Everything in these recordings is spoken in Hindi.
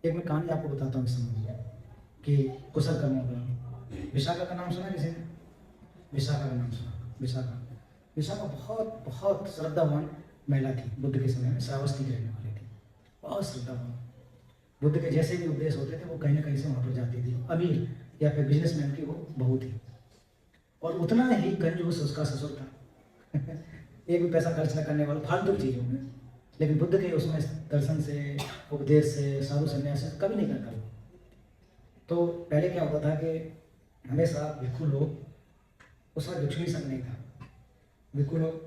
एक मैं कहानी आपको बताता हूँ इस संबंध में कि कुशल कर्मों का। विशाखा का नाम सुना किसी ने? विशाखा का नाम सुना? विशाखा विशाखा बहुत बहुत श्रद्धावान महिला थी। बुद्ध के समय में श्रावस्ती की रहने वाली थी, बहुत श्रद्धावान। बुद्ध के जैसे भी उपदेश होते थे वो कहीं ना कहीं से वहाँ पर जाती थी। अमीर या फिर बिजनेसमैन की वो बहू थी और उतना ही कंजूस उसका ससुर था एक भी पैसा खर्च न करने वाला फालतू चीज़ों में। लेकिन बुद्ध के उसमें दर्शन से, उपदेश से, साधु संन्यास से कभी नहीं करता। तो पहले क्या होता था कि हमेशा भिक्षु लोग, उस वक्त भिक्षुणी संघ नहीं था, भिक्षु लोग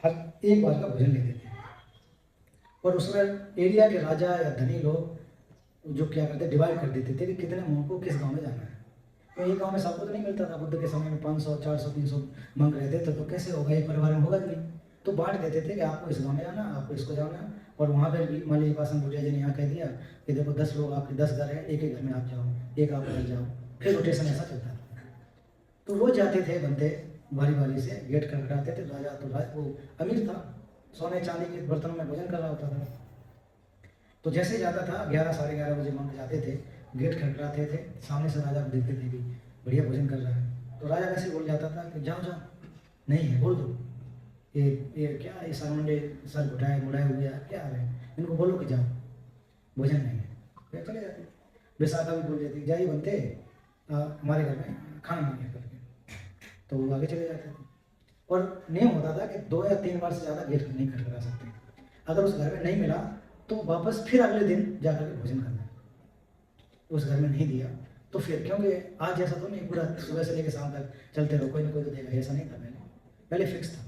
हर एक बार का भोजन लेते थे। और उसमें एरिया के राजा या धनी लोग जो क्या करते, डिवाइड कर देते थे कि कितने मुंह को किस गांव में जाना है। तो एक गांव में सबको तो नहीं मिलता था। बुद्ध के समय में 500, 400, 300 मंग रहते थे, तो कैसे होगा, एक परिवार में होगा नहीं। तो बांट देते थे कि आपको इस गांव में जाना, आपको इसको जाना। और वहाँ पर भी मान लीजिए पासन भूटिया जी ने यहाँ कह दिया कि देखो 10 लोग, आपके 10 घर हैं, एक एक घर में आप जाओ, एक आप घर जाओ, फिर रोटेशन ऐसा चलता था। तो वो जाते थे बनते बारी बारी से, गेट खटखटाते थे। राजा तो वो अमीर था, सोने चांदी के बर्तनों में भोजन कर रहा होता था। तो जैसे जाता था 11, साढ़े 11 बजे मंग जाते थे, गेट खटखटाते थे, सामने से राजा को देखते थे कि बढ़िया भोजन कर रहा है। तो राजा वैसे बोल जाता था कि जाओ जाओ, नहीं है बोल दो, ये क्या, ये सरमुंडे सर घुटाए मुड़ाए हुए क्या है, इनको बोलो कि जाओ, भोजन नहीं है, फिर चले जाते। विशाखा भी बोल देती जाइए बनते, हमारे घर में खाना नहीं है करके, तो वो आगे चले जाते थे। और नियम होता था कि 2 या 3 बार से ज़्यादा गेट नहीं खटखटा सकते। अगर उस घर में नहीं मिला तो वापस फिर अगले दिन जाकर के भोजन करना है। उस घर में नहीं दिया तो फिर, क्योंकि आज जैसा तो नहीं पूरा सुबह से लेकर शाम तक चलते रहो, कोई ना कोई तो देगा, ऐसा नहीं था पहले फिक्स था,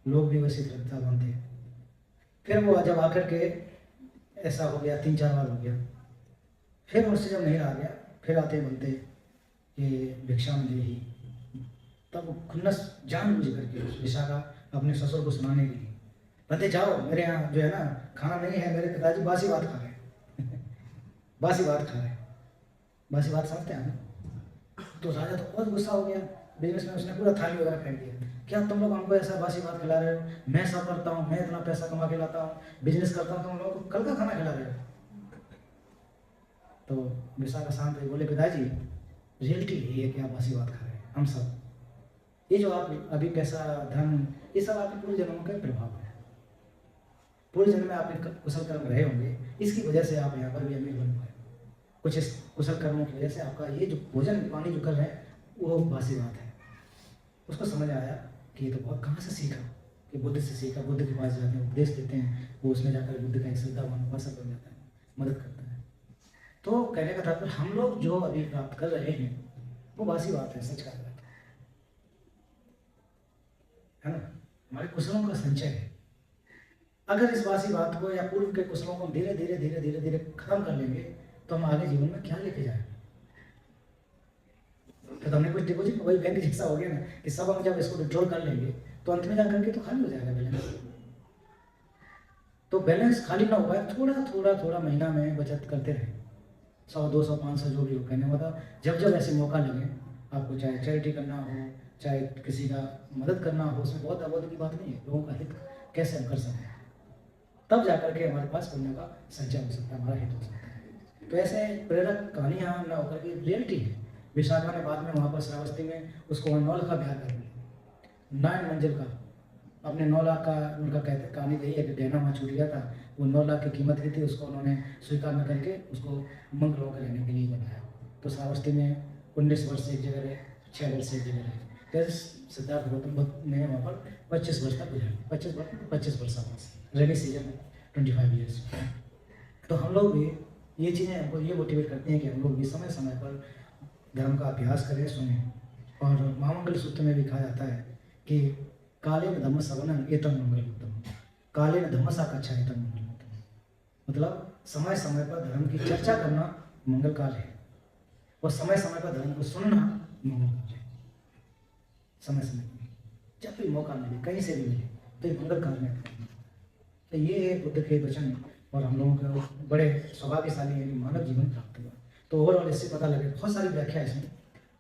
लोग भी वैसे श्रद्धा बनते। फिर वो जब आकर के ऐसा हो गया, 3-4 बार हो गया, फिर उससे जब नहीं रहा गया, फिर आते बनते कि भिक्षा में दे ही। तब वो खुन्नस जानबूझ करके विशाखा अपने ससुर को सुनाने के लिए, बनते जाओ, मेरे यहाँ जो है ना खाना नहीं है, मेरे पिताजी बासी बात खा रहे हैं बासी बात खा रहे हैं, बासी बात समझते हैं ना। तो राजा तो बहुत गुस्सा हो गया, बिजनेस में उसने पूरा थाली वगैरह फेंक दिया। क्या तुम लोग हमको ऐसा बासी बात खिला रहे हो? मैं सब करता हूँ, मैं इतना पैसा कमा के लाता हूँ, बिजनेस करता हूँ, तुम लोगों को कल का खाना खिला रहे हो? तो विशाखा शांत हुई, बोले पिताजी रियलिटी यही है कि आप बासी बात खा रहे हैं, हम सब, ये जो आप अभी पैसा धन, ये सब आपके पूर्व जन्मों का प्रभाव है। पूर्व जन्म में आपने कुशल कर्म रहे होंगे, इसकी वजह से आप यहाँ पर भी अमीर बन पाए। कुछ इस कुशल कर्मों की वजह से आपका ये जो भोजन पानी जो कर रहे हैं वो बासी बात है। उसको समझ आया कि ये तो बहुत कहाँ से सीखा, कि बुद्ध से सीखा। बुद्ध के पास जाते हैं, उपदेश देते हैं, वो उसमें जाकर बुद्ध का एक श्रद्धावान उपासक बन जाता है, मदद करता है। तो कहने का तात्पर्य, हम लोग जो अभी प्राप्त कर रहे हैं वो बासी बात है, सच कहा जाता है ना, हमारे कुशलों का संचय है। अगर इस बासी बात को या पूर्व के कुशलों को धीरे धीरे धीरे धीरे धीरे खत्म कर लेंगे तो हम आगे जीवन में क्या लेके जाएंगे? तो हमने कुछ डिपोजिट, वही बैंक जैसा हो गया ना कि सब हम जब इसको विड्रॉल कर लेंगे तो अंत में जाकर के तो खाली हो जाएगा बैलेंस। तो बैलेंस खाली ना हो पाए, थोड़ा थोड़ा थोड़ा महीना में बचत करते रहे, 100, 200, 500 जो भी हो। कहने मतलब जब जब ऐसे मौका लगे आपको, चाहे चैरिटी करना हो, चाहे किसी का मदद करना हो, उसमें बहुत अवध की बात नहीं है, लोगों का हित कैसे हम कर सकते हैं, तब जाकर के हमारे पास पुण्य का संचय हो सकता है, हमारा हित हो सकता है। तो ऐसे प्रेरक कहानियाँ ना होकर के रियलिटी है। विशाखा ने बाद में वहाँ पर श्रावस्ती में उसको 9 लाख का ब्याह कर दिया, 9 मंजिल का, अपने 9 लाख का उनका कहते कहानी यही है कि गहना वहाँ छूट गया था, वो 9 लाख की कीमत की थी, उसको उन्होंने स्वीकार न करके उसको मंग लोग रहने के लिए बनाया। तो श्रावस्ती में 19 वर्ष एक जगह रहे, 6 वर्ष एक जगह रहे। जैसे सिद्धार्थ गौतम बुद्ध ने वहाँ पर 25 वर्ष तक गुजारे, 25 वर्ष रेनी सीजन में 25 ईयर्स। तो हम लोग भी ये चीज़ें हमको ये मोटिवेट करती हैं कि हम लोग भी समय समय पर धर्म का अभ्यास करें, सुने। और महामंगल सूत्र में भी कहा जाता है कि काले न धम्म सवनम एतम मंगल उत्तम, काले न धम्म साकच्छा एतम मंगल उत्तम। मतलब समय समय पर धर्म की चर्चा करना मंगल काल है, और समय समय पर धर्म को सुनना मंगल काल है। समय समय पर जब भी मौका मिले, कहीं से भी मिले, तो ये मंगल काल में करना। तो ये है बुद्ध के वचन, और हम लोगों को बड़े सौभाग्यशाली है मानव जीवन प्राप्त हुआ। तो ओवरऑल इससे पता लगे, बहुत सारी व्याख्या इसमें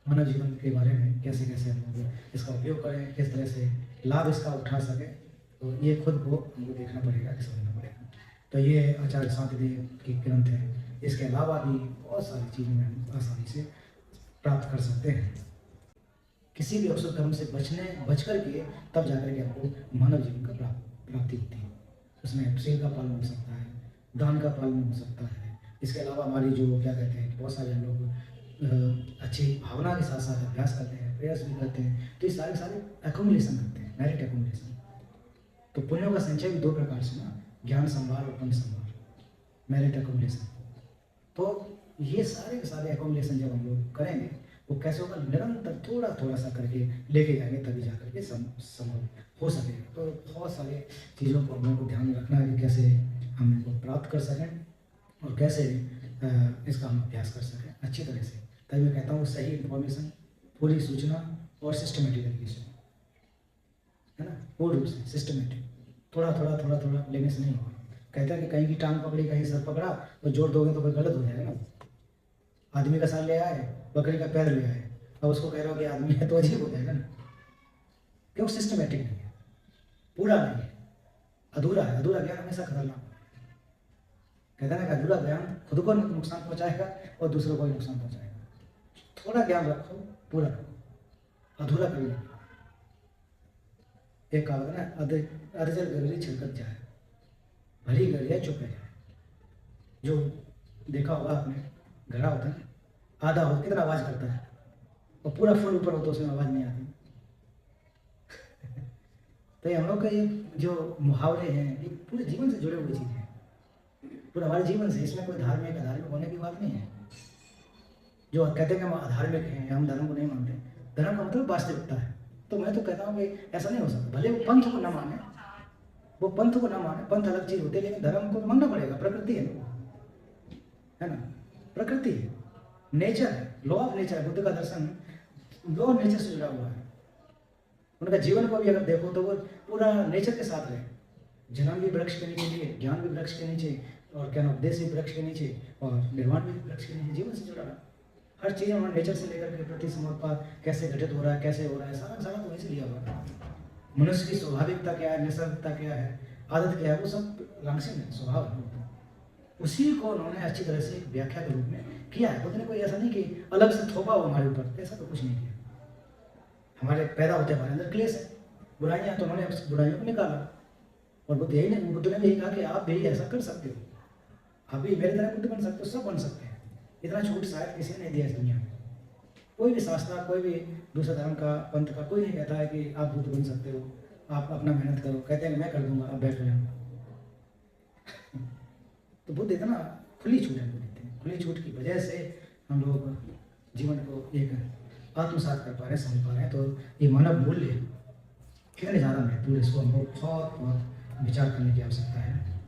मानव जीवन के बारे में, कैसे कैसे हम लोग इसका उपयोग करें, किस तरह से लाभ इसका उठा सके। तो ये खुद को हमको देखना पड़ेगा, समझना पड़ेगा। तो ये आचार्य शांतिदेव की ग्रंथ है। इसके अलावा भी बहुत सारी चीज़ें हम आसानी से प्राप्त कर सकते हैं। किसी भी अवसर कर्म से बच करके तब जाकर के हमको मानव जीवन का प्राप्ति होती है। उसमें शील का पालन हो सकता है, दान का पालन हो सकता है। इसके अलावा हमारी जो क्या कहते हैं, बहुत सारे लोग अच्छी भावना के साथ साथ अभ्यास करते हैं, प्रयास भी करते हैं, तो ये सारे एकोमुलेशन करते हैं, मेरिट एकोमुलेशन। तो पुण्यों का संचय भी दो प्रकार से ना, ज्ञान संभार और पुण्य संभार, मेरिट एकोमुलेशन। तो ये सारे के सारे एकोमुलेशन जब हम लोग करेंगे वो कैसे होगा, निरंतर थोड़ा थोड़ा सा करके लेके जाएंगे, तभी जा करके संभव हो सकेगा। तो बहुत सारे चीज़ों को हम लोग को ध्यान में रखना है कि कैसे हम इनको प्राप्त कर सकें और कैसे इसका हम अभ्यास कर सकें अच्छी तरह से। तभी मैं कहता हूँ सही इन्फॉर्मेशन, पूरी सूचना और सिस्टमेटिक तरीके से, है ना, पूर्ण रूप से सिस्टमेटिक, थोड़ा थोड़ा लेने से नहीं होगा। कहता है कि कहीं की टांग पकड़ी, कहीं सर पकड़ा, तो जोड़ दोगे तो कोई गलत हो जाएगा ना। आदमी का सर ले आए, बकरी का पैर ले आए, अब उसको कह रहे हो कि आदमी है, तो अजीब हो जाएगा ना। क्यों? सिस्टमेटिक नहीं है, पूरा नहीं है, अधूरा है। अधूरा ज्ञान हमेशा खतरनाक। कहता है ना कि अधूरा ज्ञान खुद को नुकसान पहुंचाएगा और दूसरों को भी नुकसान पहुंचाएगा। थोड़ा ज्ञान रखो, पूरा रखो, अधूरा कभी नहीं। एक कहावत है ना, अधजल गगरी छलकत जाए, भरी गलिया चुप है जाए। जो देखा होगा आपने, घड़ा होता है, आधा हो कितना आवाज करता है, और पूरा फुल ऊपर हो तो उसमें आवाज नहीं आती। तो ये हम लोग का ये जो मुहावरे हैं, ये पूरे जीवन से जुड़े हुए चीज़ें हैं, पूरे हमारे जीवन से। इसमें कोई धार्मिक अधार्मिक होने की बात नहीं है। जो कहते हैं कि हम अधार्मिक हैं, हम धर्म को नहीं मानते, धर्म का मतलब वास्तविकता है। तो मैं तो कहता हूँ कि ऐसा नहीं हो सकता। भले वो पंथ को ना माने, वो पंथ को ना माने, पंथ अलग चीज होती है, लेकिन धर्म को तो मानना पड़ेगा। प्रकृति है ना, प्रकृति है, नेचर है, लॉ ऑफ नेचर। बुद्ध का दर्शन लॉ ऑफ नेचर से जुड़ा हुआ है। उनका जीवन को भी अगर देखो तो वो पूरा नेचर के साथ रहे। जन्म भी वृक्ष के नीचे लिए, ज्ञान भी वृक्ष के नीचे, और क्या उपदेश भी वृक्ष के नीचे, और निर्माण भी वृक्ष के नीचे, जीवन से जुड़ा रहा। हर चीज़ हमारे नेचर से लेकर के प्रति समर्पण कैसे घटित हो रहा है, कैसे हो रहा है, सारा तो वैसे लिया हुआ है। मनुष्य की स्वाभाविकता क्या है, निसर्गता क्या है, आदत क्या है, वो सब लांछन है, स्वभाव है। उसी को उन्होंने अच्छी तरह से व्याख्या के रूप में किया है। बुद्ध ने कोई ऐसा नहीं कि अलग से थोपा हो हमारे ऊपर, ऐसा तो कुछ नहीं किया। हमारे पैदा होते हमारे अंदर क्लेश है, बुराइयां, तो उन्होंने बुराइयों को निकाला। और बुद्ध ने भी यही कहा कि आप भी ऐसा कर सकते हो, आप भी मेरे तरह बुद्ध बन सकते हो, सब बन सकते हैं। इतना छूट शायद किसी ने नहीं दिया इस दुनिया में। कोई भी शास्त्र, कोई भी दूसरा धर्म का, पंथ का, कोई नहीं कहता है कि आप बुद्ध बन सकते हो, आप अपना मेहनत करो। कहते हैं कि मैं कर दूंगा, आप बैठ जाओ। तो बुद्ध इतना खुली छूट है, देते हैं। खुली छूट की वजह से हम लोग जीवन को एक आत्मसात कर पा रहे हैं, समझ पा रहे हैं। तो ये मानव मूल्य कितने ज़्यादा महत्वपूर्ण, इसको हमको बहुत विचार करने की आवश्यकता है।